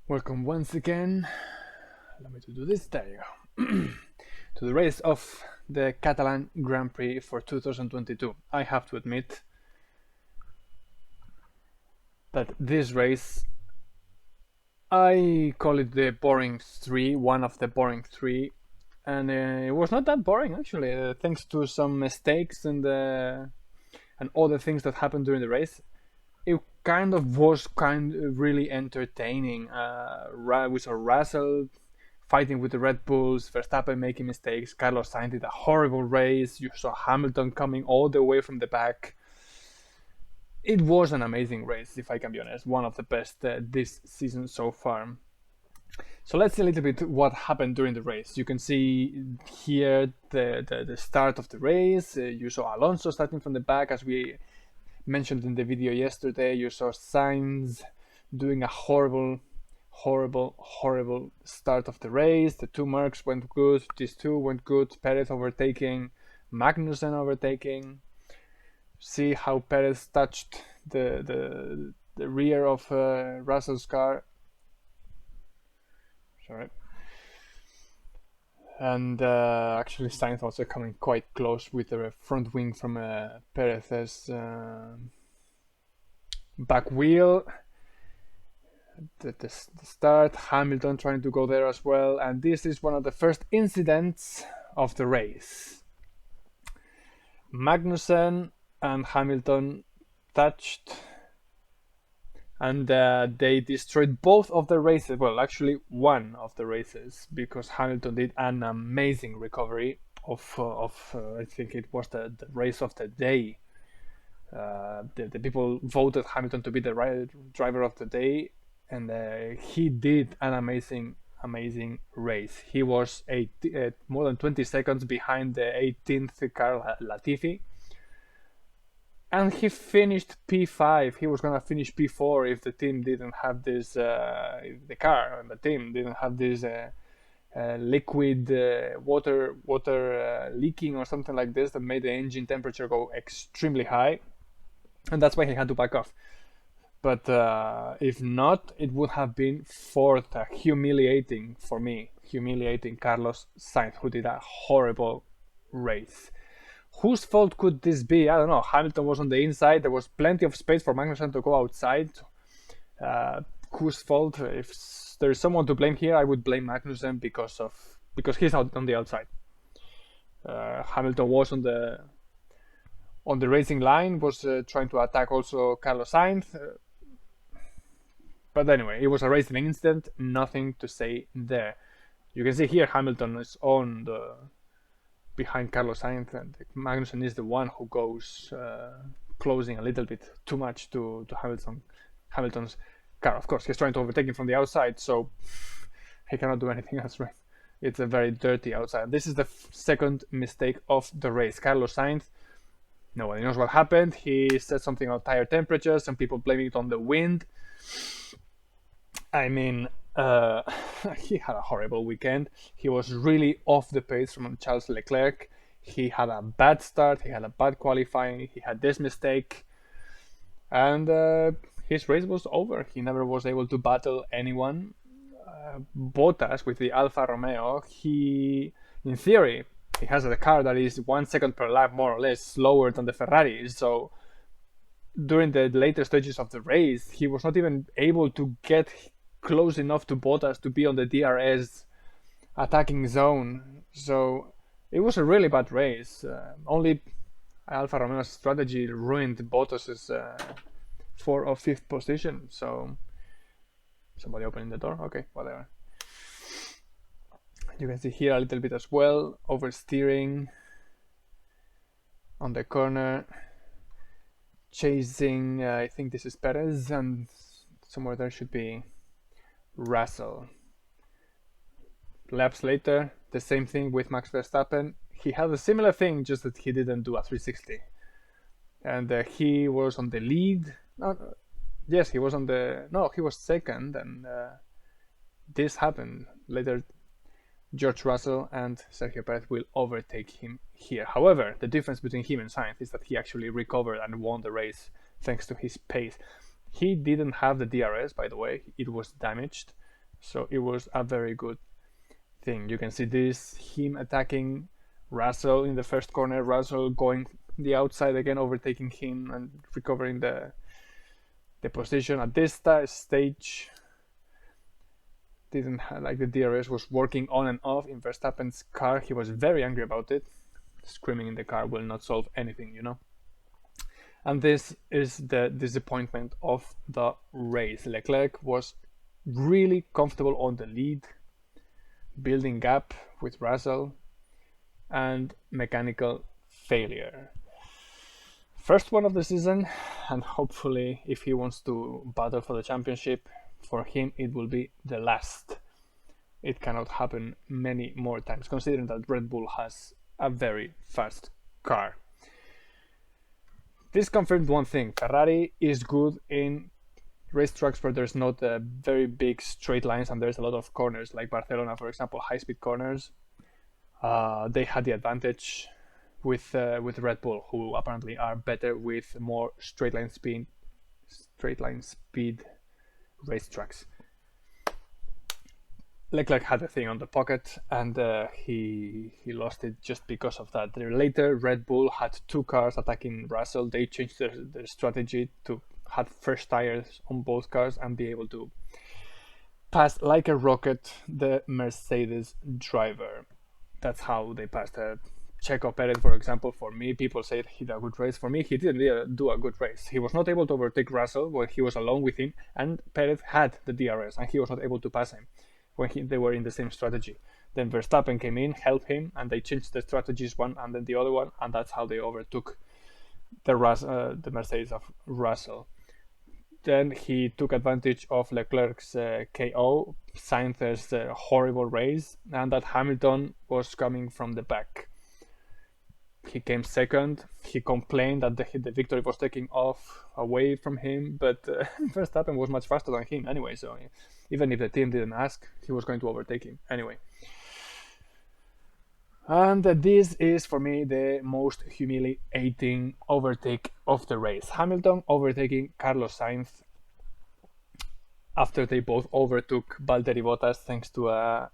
Welcome once again. Allow me to do this. There you go. To the race of the Catalan Grand Prix for 2022. I have to admit that this race, I call it the boring three, one of the boring three, and it was not that boring actually. Thanks to some mistakes and other things that happened during the race, it kind of was really entertaining. We saw Russell fighting with the Red Bulls, Verstappen making mistakes, Carlos Sainz did a horrible race. You saw Hamilton coming all the way from the back. It was an amazing race, if I can be honest, one of the best this season so far. So let's see a little bit what happened during the race. You can see here the start of the race. You saw Alonso starting from the back, as we mentioned in the video yesterday. You saw Sainz doing a horrible start of the race. The two Mercs went good, these two went good. Perez overtaking, Magnussen overtaking. See how Perez touched the rear of Russell's car. Sorry. And actually Sainz also coming quite close with the front wing from Perez's back wheel. The start, Hamilton trying to go there as well, and this is one of the first incidents of the race. Magnussen and Hamilton touched, and they destroyed both of the races. Well, actually one of the races, because Hamilton did an amazing recovery of I think it was the race of the day. The people voted Hamilton to be the driver of the day, and he did an amazing race. He was more than 20 seconds behind the 18th car, Latifi, and he finished P5. He was gonna finish P4 if the team didn't have this, the car and the team didn't have this liquid water leaking or something like this that made the engine temperature go extremely high, and that's why he had to back off. But if not, it would have been fourth. Humiliating for me. Humiliating Carlos Sainz, who did a horrible race. Whose fault could this be? I don't know. Hamilton was on the inside. There was plenty of space for Magnussen to go outside. Whose fault? If there's someone to blame here, I would blame Magnussen because he's out on the outside. Hamilton was on the racing line, was trying to attack also Carlos Sainz. But anyway, it was a racing incident, nothing to say there. You can see here Hamilton is on behind Carlos Sainz, and Magnussen is the one who goes closing a little bit too much to Hamilton's car. Of course, he's trying to overtake him from the outside, so he cannot do anything else, right? It's a very dirty outside. This is the second mistake of the race. Carlos Sainz, nobody knows what happened. He said something about tire temperature. Some people blaming it on the wind. I mean, he had a horrible weekend. He was really off the pace from Charles Leclerc. He had a bad start. He had a bad qualifying. He had this mistake. And his race was over. He never was able to battle anyone. Bottas with the Alfa Romeo, in theory, he has a car that is 1 second per lap, more or less, slower than the Ferrari. So during the later stages of the race, he was not even able to get close enough to Bottas to be on the DRS attacking zone. So it was a really bad race. Only Alfa Romeo's strategy ruined Bottas's 4th or 5th position. So somebody opening the door? Okay, whatever. You can see here a little bit as well, oversteering on the corner, chasing, I think this is Perez, and somewhere there should be Russell. Laps later, the same thing with Max Verstappen. He had a similar thing, just that he didn't do a 360. And he was on the lead. Yes, he was he was second, and this happened. Later, George Russell and Sergio Perez will overtake him here. However, the difference between him and Sainz is that he actually recovered and won the race thanks to his pace. He didn't have the DRS, by the way. It was damaged. So it was a very good thing. You can see this, him attacking Russell in the first corner, Russell going the outside again, overtaking him and recovering the position. At this stage, didn't have, like, the DRS was working on and off in Verstappen's car. He was very angry about it. Screaming in the car will not solve anything, you know. And this is the disappointment of the race. Leclerc was really comfortable on the lead, building gap with Russell, and mechanical failure. First one of the season, and hopefully if he wants to battle for the championship, for him it will be the last. It cannot happen many more times, considering that Red Bull has a very fast car. This confirmed one thing: Ferrari is good in racetracks where there's not very big straight lines and there's a lot of corners, like Barcelona, for example, high-speed corners. They had the advantage with Red Bull, who apparently are better with more straight line speed racetracks. Leclerc had the thing on the pocket, and he lost it just because of that. Later, Red Bull had two cars attacking Russell. They changed their strategy to have fresh tires on both cars and be able to pass like a rocket the Mercedes driver. That's how they passed. Checo Perez, for example, for me, people said he did a good race. For me, he didn't do a good race. He was not able to overtake Russell when he was alone with him, and Perez had the DRS, and he was not able to pass him when they were in the same strategy. Then Verstappen came in, helped him, and they changed the strategies one and then the other one, and that's how they overtook the Mercedes of Russell. Then he took advantage of Leclerc's KO, Sainz's horrible race, and that Hamilton was coming from the back. He came second. He complained that the victory was taking off away from him, but Verstappen was much faster than him anyway, so even if the team didn't ask, he was going to overtake him anyway. And this is, for me, the most humiliating overtake of the race. Hamilton overtaking Carlos Sainz after they both overtook Valtteri Bottas thanks to a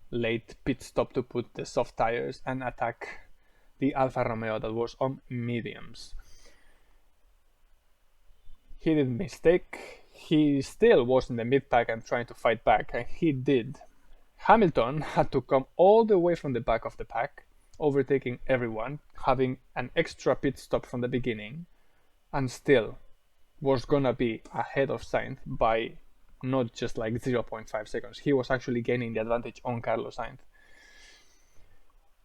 late pit stop to put the soft tires and attack the Alfa Romeo that was on mediums. He didn't mistake. He still was in the mid-pack and trying to fight back, and he did. Hamilton had to come all the way from the back of the pack, overtaking everyone, having an extra pit stop from the beginning, and still was gonna be ahead of Sainz by not just like 0.5 seconds. He was actually gaining the advantage on Carlos Sainz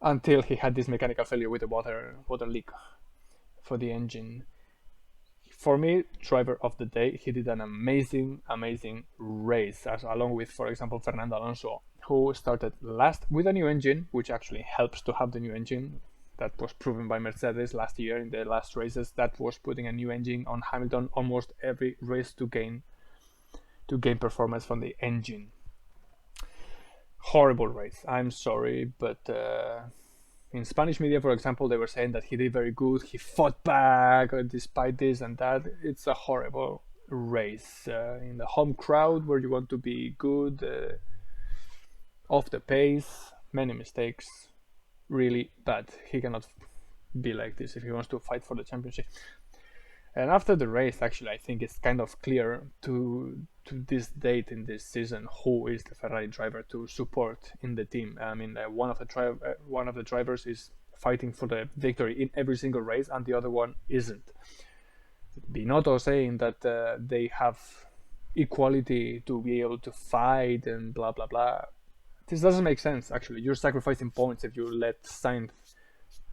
until he had this mechanical failure with the water leak for the engine. For me, driver of the day, he did an amazing race, along with, for example, Fernando Alonso, who started last with a new engine, which actually helps to have the new engine. That was proven by Mercedes last year in the last races. That was putting a new engine on Hamilton almost every race to gain performance from the engine. Horrible race. I'm sorry, but in Spanish media, for example, they were saying that he did very good. He fought back despite this and that. It's a horrible race. In the home crowd where you want to be good, off the pace, many mistakes, really bad. He cannot be like this if he wants to fight for the championship. And after the race, actually, I think it's kind of clear to this date in this season who is the Ferrari driver to support in the team. I mean, one of the drivers is fighting for the victory in every single race, and the other one isn't. Binotto saying that they have equality to be able to fight and blah blah blah. This doesn't make sense. Actually, you're sacrificing points if you let Sainz,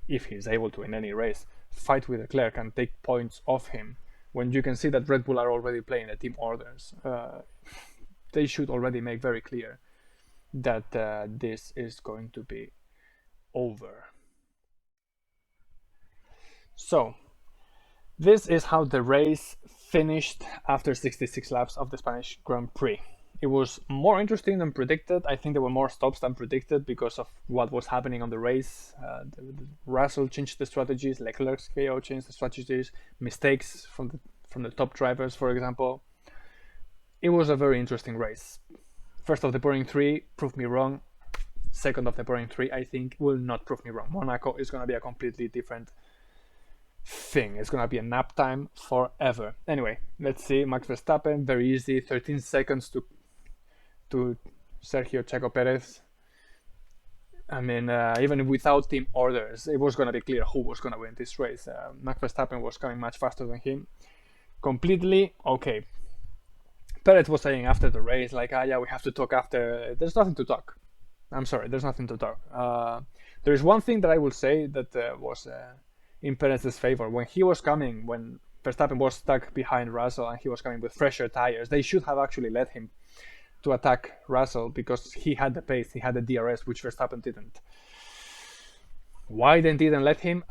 if he's able to in any race, fight with Leclerc and take points off him, when you can see that Red Bull are already playing the team orders. They should already make very clear that this is going to be over. So, this is how the race finished after 66 laps of the Spanish Grand Prix. It was more interesting than predicted. I think there were more stops than predicted because of what was happening on the race. Russell changed the strategies, Leclerc's KO changed the strategies, mistakes from the top drivers, for example. It was a very interesting race. First of the boring three, prove me wrong. Second of the boring three, I think, will not prove me wrong. Monaco is going to be a completely different thing. It's going to be a nap time forever. Anyway, let's see. Max Verstappen, very easy. 13 seconds to Sergio Checo Perez. I mean, even without team orders, it was going to be clear who was going to win this race. Max Verstappen was coming much faster than him. Completely okay. Perez was saying after the race, like, yeah, we have to talk after. There's nothing to talk. I'm sorry, there's nothing to talk. There is one thing that I will say that was in Perez's favor. When he was coming, when Verstappen was stuck behind Russell and he was coming with fresher tires, they should have actually let him to attack Russell because he had the pace, he had the DRS, which Verstappen didn't. Why they didn't let him?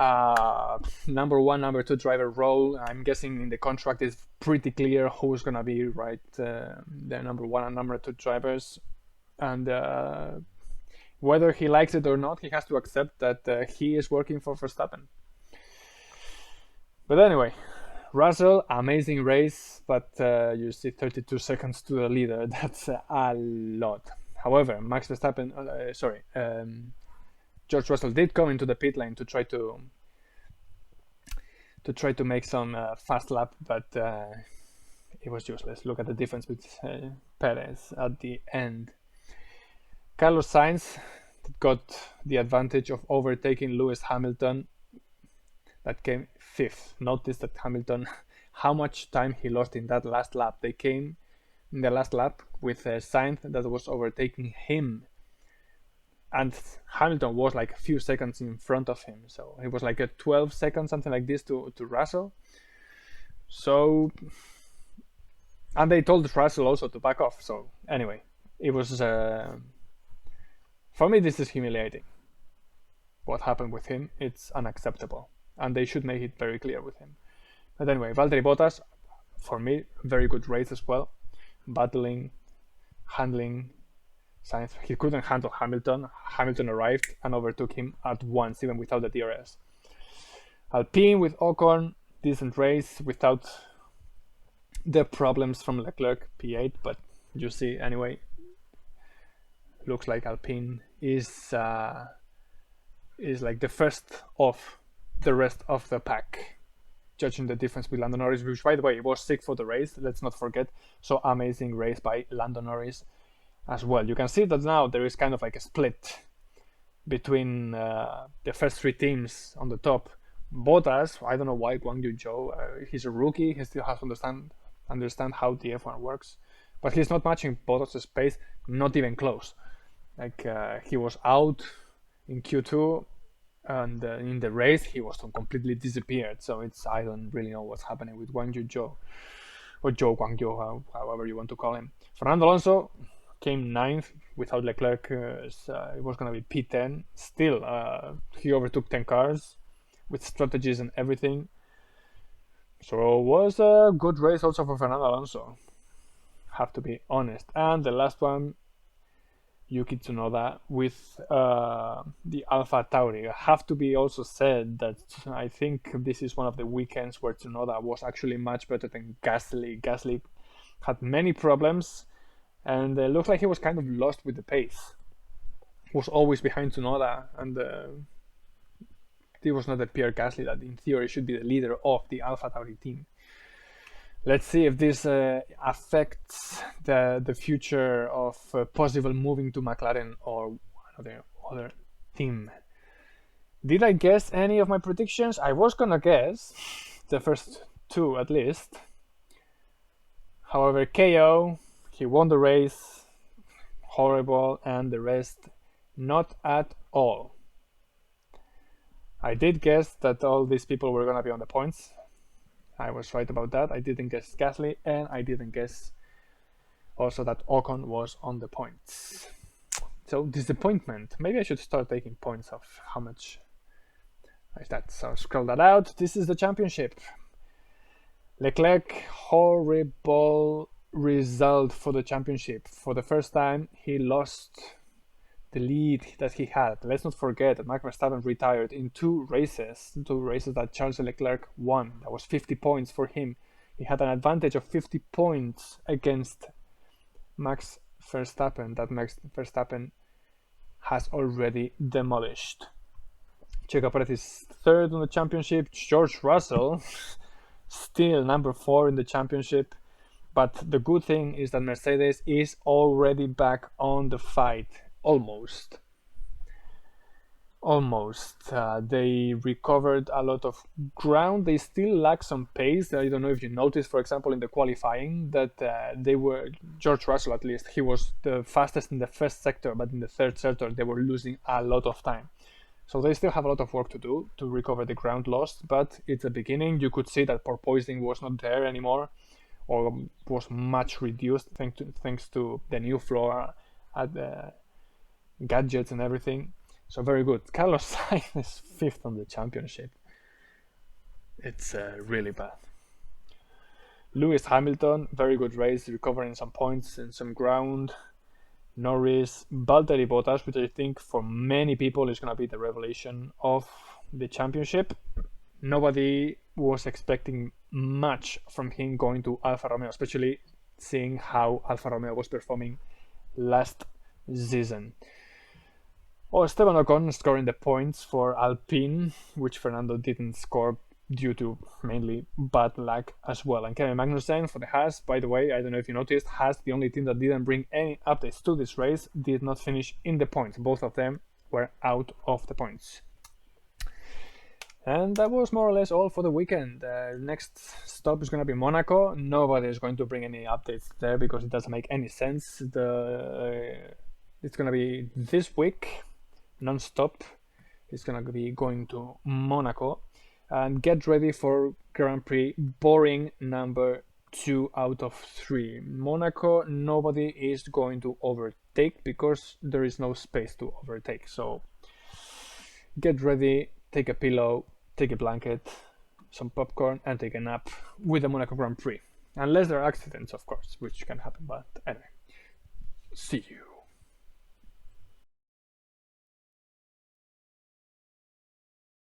Number one, number two driver role. I'm guessing in the contract is pretty clear who's gonna be right the number one and number two drivers, and whether he likes it or not, he has to accept that he is working for Verstappen. But anyway, Russell, amazing race, but you see 32 seconds to the leader. That's a lot. However, Max Verstappen, George Russell did come into the pit lane to try to make some fast lap, but it was useless. Look at the difference with Perez at the end. Carlos Sainz got the advantage of overtaking Lewis Hamilton. That came fifth. Notice that Hamilton, how much time he lost in that last lap. They came in the last lap with Sainz that was overtaking him. And Hamilton was like a few seconds in front of him. So it was like a 12 seconds, something like this to Russell. So, and they told Russell also to back off. So anyway, it was, for me, this is humiliating. What happened with him, it's unacceptable. And they should make it very clear with him. But anyway, Valtteri Bottas, for me, very good race as well. Battling, handling, Sainz, he couldn't handle Hamilton. Hamilton arrived and overtook him at once, even without the DRS. Alpine with Ocon, decent race without the problems from Leclerc, P8, but you see, anyway, looks like Alpine is like the first of the rest of the pack, judging the difference with Lando Norris, which, by the way, was sick for the race, let's not forget. So amazing race by Lando Norris as well. You can see that now there is kind of like a split between the first three teams on the top. Bottas, I don't know why Guang Yu Zhou, he's a rookie, he still has to understand how the F1 works, but he's not matching Bottas' pace, not even close. Like he was out in Q2 and in the race he was completely disappeared. So I don't really know what's happening with Guang Yu Zhou, or Zhou Guang Yu, however you want to call him. Fernando Alonso came ninth without Leclerc. It was going to be P10. Still, he overtook 10 cars with strategies and everything. So it was a good race also for Fernando Alonso, have to be honest. And the last one, Yuki Tsunoda with the Alpha Tauri. Have to be also said that I think this is one of the weekends where Tsunoda was actually much better than Gasly. Gasly had many problems, and it looked like he was kind of lost with the pace. Was always behind Tsunoda, and he was not the Pierre Gasly that in theory should be the leader of the Alpha Tauri team. Let's see if this affects the future of possible moving to McLaren or other team. Did I guess any of my predictions? I was gonna guess the first two at least. However, KO, he won the race, horrible, and the rest not at all. I did guess that all these people were gonna be on the points. I was right about that. I didn't guess Gasly, and I didn't guess also that Ocon was on the points. So disappointment. Maybe I should start taking points of how much like that. So scroll that out. This is the championship. Leclerc, horrible result for the championship. For the first time, he lost the lead that he had. Let's not forget that Max Verstappen retired in two races that Charles Leclerc won. That was 50 points for him. He had an advantage of 50 points against Max Verstappen. That makes Verstappen has already demolished. Checo Perez is third on the championship. George Russell still number 4 in the championship. But the good thing is that Mercedes is already back on the fight. Almost. They recovered a lot of ground. They still lack some pace. I don't know if you noticed, for example, in the qualifying that George Russell at least, he was the fastest in the first sector, but in the third sector they were losing a lot of time. So they still have a lot of work to do to recover the ground lost, but it's a beginning. You could see that porpoising was not there anymore, or was much reduced thanks to the new floor, the gadgets and everything. So very good. Carlos Sainz is 5th on the championship. It's really bad. Lewis Hamilton, very good race, recovering some points and some ground. Norris, Valtteri Bottas, which I think for many people is going to be the revelation of the championship. Nobody was expecting much from him going to Alfa Romeo, especially seeing how Alfa Romeo was performing last season. Esteban Ocon scoring the points for Alpine, which Fernando didn't score due to mainly bad luck as well. And Kevin Magnussen for the Haas, by the way, I don't know if you noticed, Haas, the only team that didn't bring any updates to this race, did not finish in the points. Both of them were out of the points. And that was more or less all for the weekend. Next stop is going to be Monaco. Nobody is going to bring any updates there because it doesn't make any sense. It's going to be this week, non-stop. It's going to be going to Monaco. And get ready for Grand Prix boring number 2 out of 3. Monaco, nobody is going to overtake because there is no space to overtake. So get ready, take a pillow, take a blanket, some popcorn, and take a nap with the Monaco Grand Prix. Unless there are accidents, of course, which can happen. But anyway, see you.